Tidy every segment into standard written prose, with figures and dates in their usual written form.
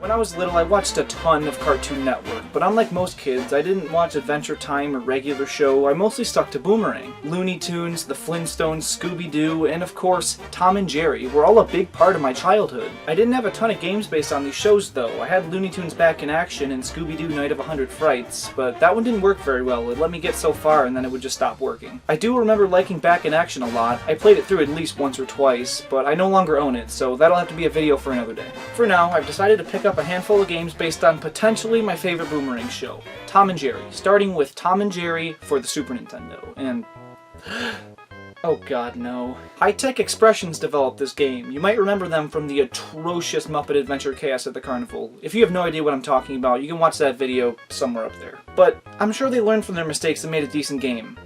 When I was little, I watched a ton of Cartoon Network, but unlike most kids, I didn't watch Adventure Time or Regular Show. I mostly stuck to Boomerang. Looney Tunes, the Flintstones, Scooby-Doo, and of course, Tom and Jerry were all a big part of my childhood. I didn't have a ton of games based on these shows though. I had Looney Tunes Back in Action and Scooby-Doo Night of 100 Frights, but that one didn't work very well. It let me get so far and then it would just stop working. I do remember liking Back in Action a lot. I played it through at least once or twice, but I no longer own it, so that'll have to be a video for another day. For now, I've decided to pick up a handful of games based on potentially my favorite Boomerang show, Tom and Jerry, starting with Tom and Jerry for the Super Nintendo, and... oh god, no. High-Tech Expressions developed this game. You might remember them from the atrocious Muppet Adventure Chaos at the Carnival. If you have no idea what I'm talking about, you can watch that video somewhere up there. But I'm sure they learned from their mistakes and made a decent game.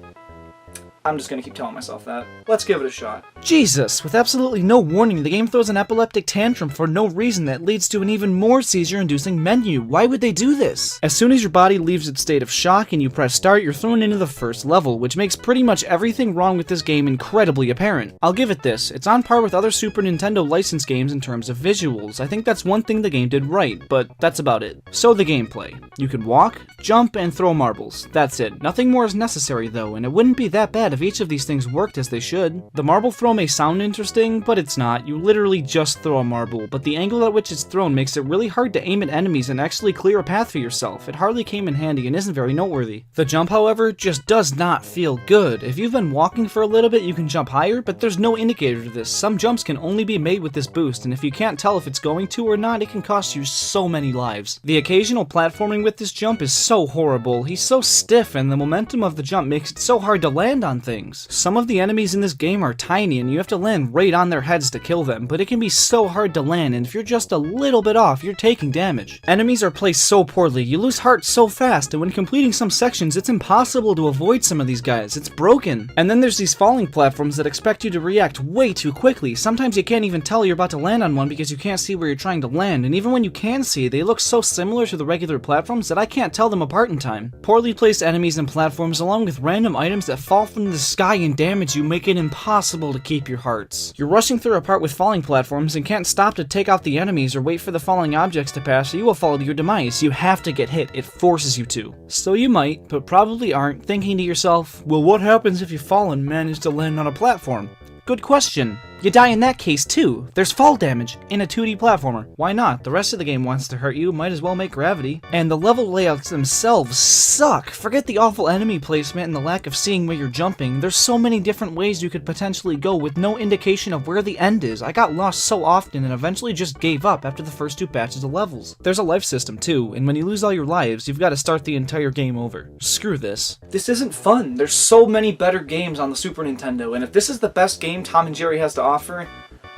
I'm just gonna keep telling myself that. Let's give it a shot. Jesus, with absolutely no warning, the game throws an epileptic tantrum for no reason that leads to an even more seizure-inducing menu. Why would they do this? As soon as your body leaves its state of shock and you press start, you're thrown into the first level, which makes pretty much everything wrong with this game incredibly apparent. I'll give it this, it's on par with other Super Nintendo licensed games in terms of visuals. I think that's one thing the game did right, but that's about it. So the gameplay. You can walk, jump, and throw marbles. That's it. Nothing more is necessary though, and it wouldn't be that bad if each of these things worked as they should. The marble throw may sound interesting, but it's not. You literally just throw a marble, but the angle at which it's thrown makes it really hard to aim at enemies and actually clear a path for yourself. It hardly came in handy and isn't very noteworthy. The jump, however, just does not feel good. If you've been walking for a little bit, you can jump higher, but there's no indicator to this. Some jumps can only be made with this boost, and if you can't tell if it's going to or not, it can cost you so many lives. The occasional platforming with this jump is so horrible. He's so stiff, and the momentum of the jump makes it so hard to land on things. Some of the enemies in this game are tiny and you have to land right on their heads to kill them, but it can be so hard to land, and if you're just a little bit off, you're taking damage. Enemies are placed so poorly, you lose hearts so fast, and when completing some sections, it's impossible to avoid some of these guys. It's broken. And then there's these falling platforms that expect you to react way too quickly. Sometimes you can't even tell you're about to land on one because you can't see where you're trying to land, and even when you can see, they look so similar to the regular platforms that I can't tell them apart in time. Poorly placed enemies and platforms along with random items that fall from the sky and damage you make it impossible to keep your hearts. You're rushing through a part with falling platforms and can't stop to take out the enemies or wait for the falling objects to pass or you will fall to your demise. You have to get hit. It forces you to. So you might, but probably aren't, thinking to yourself, well, what happens if you fall and manage to land on a platform? Good question. You die in that case too. There's fall damage in a 2D platformer. Why not? The rest of the game wants to hurt you, might as well make gravity. And the level layouts themselves suck. Forget the awful enemy placement and the lack of seeing where you're jumping. There's so many different ways you could potentially go with no indication of where the end is. I got lost so often and eventually just gave up after the first 2 batches of levels. There's a life system too, and when you lose all your lives, you've got to start the entire game over. Screw this. This isn't fun. There's so many better games on the Super Nintendo, and if this is the best game Tom and Jerry has to offer,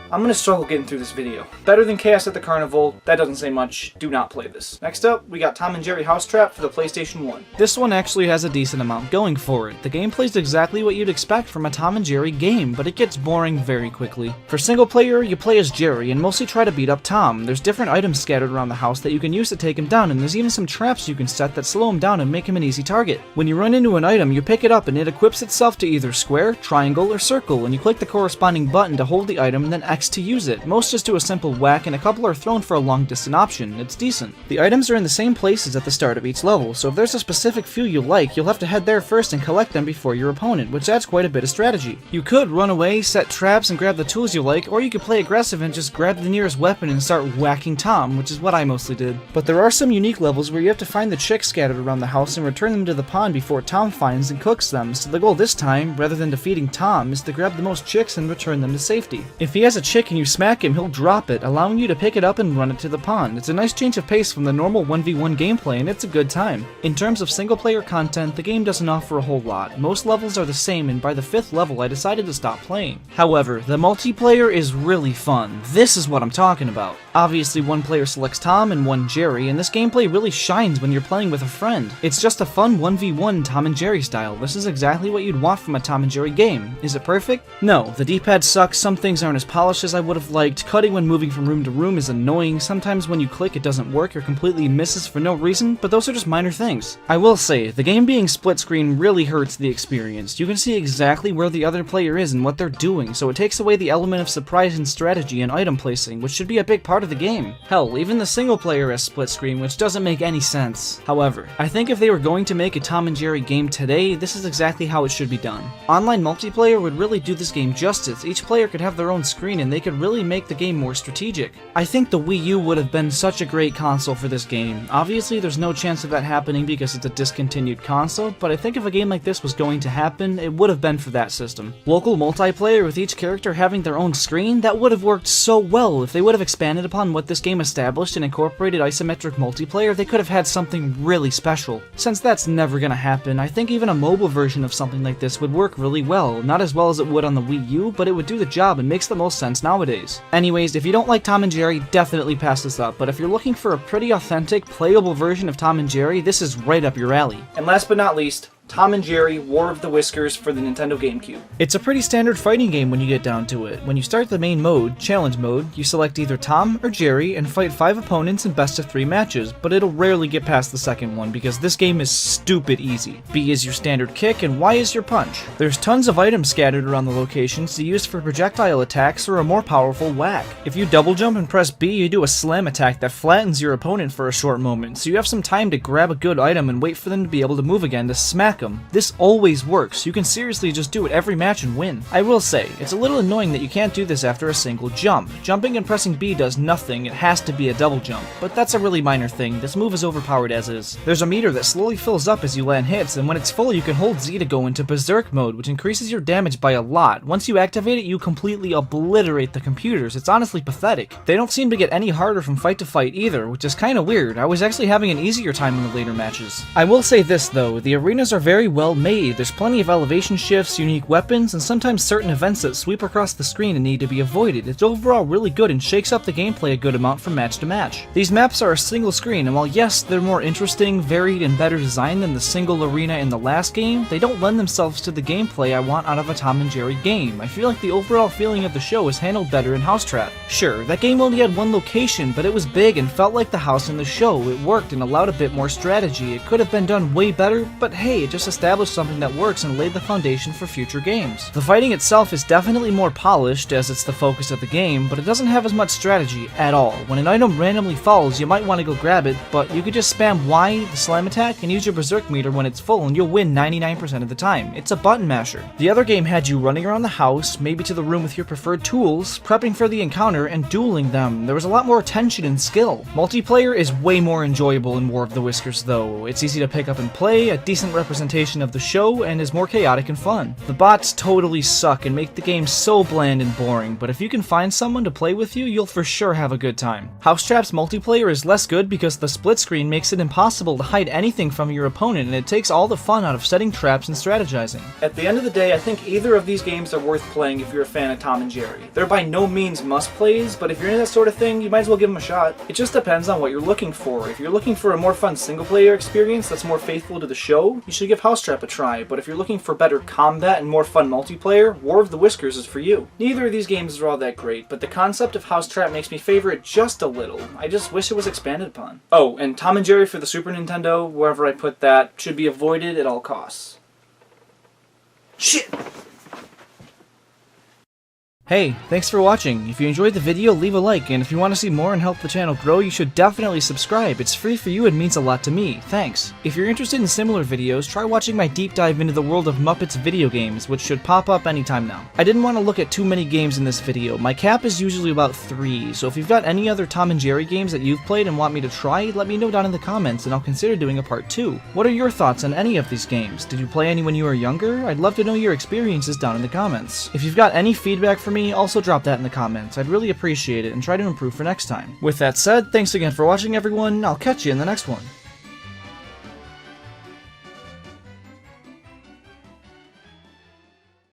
I'm gonna struggle getting through this video. Better than Chaos at the Carnival, that doesn't say much, do not play this. Next up, we got Tom and Jerry House Trap for the PlayStation 1. This one actually has a decent amount going for it. The gameplay's exactly what you'd expect from a Tom and Jerry game, but it gets boring very quickly. For single player, you play as Jerry and mostly try to beat up Tom. There's different items scattered around the house that you can use to take him down, and there's even some traps you can set that slow him down and make him an easy target. When you run into an item, you pick it up and it equips itself to either square, triangle, or circle, and you click the corresponding button to hold the item and then X to use it. Most just do a simple whack, and a couple are thrown for a long distance option. It's decent. The items are in the same places at the start of each level, so if there's a specific few you like, you'll have to head there first and collect them before your opponent, which adds quite a bit of strategy. You could run away, set traps, and grab the tools you like, or you could play aggressive and just grab the nearest weapon and start whacking Tom, which is what I mostly did. But there are some unique levels where you have to find the chicks scattered around the house and return them to the pond before Tom finds and cooks them, so the goal this time, rather than defeating Tom, is to grab the most chicks and return them to safety. If he has a chick and you smack him, he'll drop it, allowing you to pick it up and run it to the pond. It's a nice change of pace from the normal 1v1 gameplay, and it's a good time. In terms of single player content, the game doesn't offer a whole lot. Most levels are the same, and by the 5th level I decided to stop playing. However, the multiplayer is really fun. This is what I'm talking about. Obviously one player selects Tom and one Jerry, and this gameplay really shines when you're playing with a friend. It's just a fun 1v1 Tom and Jerry style. This is exactly what you'd want from a Tom and Jerry game. Is it perfect? No, the D-pad sucks, some things aren't as polished polished as I would have liked. Cutting when moving from room to room is annoying. Sometimes when you click it doesn't work or completely misses for no reason, but those are just minor things. I will say, the game being split screen really hurts the experience. You can see exactly where the other player is and what they're doing, so it takes away the element of surprise and strategy and item placing, which should be a big part of the game. Hell, even the single player is split screen, which doesn't make any sense. However, I think if they were going to make a Tom and Jerry game today, this is exactly how it should be done. Online multiplayer would really do this game justice. Each player could have their own screen and they could really make the game more strategic. I think the Wii U would have been such a great console for this game. Obviously there's no chance of that happening because it's a discontinued console, but I think if a game like this was going to happen, it would have been for that system. Local multiplayer with each character having their own screen, that would have worked so well. If they would have expanded upon what this game established and incorporated isometric multiplayer, they could have had something really special. Since that's never gonna happen, I think even a mobile version of something like this would work really well. Not as well as it would on the Wii U, but it would do the job and makes the most sense nowadays. Anyways, if you don't like Tom and Jerry, definitely pass this up, but if you're looking for a pretty authentic, playable version of Tom and Jerry, this is right up your alley. And last but not least, Tom and Jerry War of the Whiskers for the Nintendo GameCube. It's a pretty standard fighting game when you get down to it. When you start the main mode, Challenge Mode, you select either Tom or Jerry and fight 5 opponents in best of 3 matches, but it'll rarely get past the second one because this game is stupid easy. B is your standard kick and Y is your punch. There's tons of items scattered around the locations to use for projectile attacks or a more powerful whack. If you double jump and press B, you do a slam attack that flattens your opponent for a short moment, so you have some time to grab a good item and wait for them to be able to move again to smack them. This always works. You can seriously just do it every match and win. I will say, it's a little annoying that you can't do this after a single jump. Jumping and pressing B does nothing, it has to be a double jump. But that's a really minor thing, this move is overpowered as is. There's a meter that slowly fills up as you land hits, and when it's full you can hold Z to go into Berserk mode, which increases your damage by a lot. Once you activate it, you completely obliterate the computers. It's honestly pathetic. They don't seem to get any harder from fight to fight either, which is kinda weird. I was actually having an easier time in the later matches. I will say this though, the arenas are very well made. There's plenty of elevation shifts, unique weapons, and sometimes certain events that sweep across the screen and need to be avoided. It's overall really good and shakes up the gameplay a good amount from match to match. These maps are a single screen, and while yes, they're more interesting, varied, and better designed than the single arena in the last game, they don't lend themselves to the gameplay I want out of a Tom and Jerry game. I feel like the overall feeling of the show is handled better in House Trap. Sure, that game only had one location, but it was big and felt like the house in the show. It worked and allowed a bit more strategy. It could have been done way better, but hey, it just established something that works and laid the foundation for future games. The fighting itself is definitely more polished as it's the focus of the game, but it doesn't have as much strategy at all. When an item randomly falls, you might want to go grab it, but you could just spam Y, the slam attack, and use your Berserk meter when it's full and you'll win 99% of the time. It's a button masher. The other game had you running around the house, maybe to the room with your preferred tools, prepping for the encounter, and dueling them. There was a lot more tension and skill. Multiplayer is way more enjoyable in War of the Whiskers though. It's easy to pick up and play, a decent representation of the show, and is more chaotic and fun. The bots totally suck and make the game so bland and boring, but if you can find someone to play with you, you'll for sure have a good time. House Trap's multiplayer is less good because the split screen makes it impossible to hide anything from your opponent, and it takes all the fun out of setting traps and strategizing. At the end of the day, I think either of these games are worth playing if you're a fan of Tom and Jerry. They're by no means must-plays, but if you're into that sort of thing, you might as well give them a shot. It just depends on what you're looking for. If you're looking for a more fun single-player experience that's more faithful to the show, you should give House Trap a try, but if you're looking for better combat and more fun multiplayer, War of the Whiskers is for you. Neither of these games are all that great, but the concept of House Trap makes me favor it just a little. I just wish it was expanded upon. Oh, and Tom and Jerry for the Super Nintendo, wherever I put that, should be avoided at all costs. Shit! Hey, thanks for watching. If you enjoyed the video, leave a like, and if you want to see more and help the channel grow, you should definitely subscribe. It's free for you and means a lot to me. Thanks. If you're interested in similar videos, try watching my deep dive into the world of Muppets video games, which should pop up anytime now. I didn't want to look at too many games in this video. My cap is usually about 3, so if you've got any other Tom and Jerry games that you've played and want me to try, let me know down in the comments and I'll consider doing a part 2. What are your thoughts on any of these games? Did you play any when you were younger? I'd love to know your experiences down in the comments. If you've got any feedback for me, also drop that in the comments. I'd really appreciate it and try to improve for next time. With that said, thanks again for watching everyone, I'll catch you in the next one.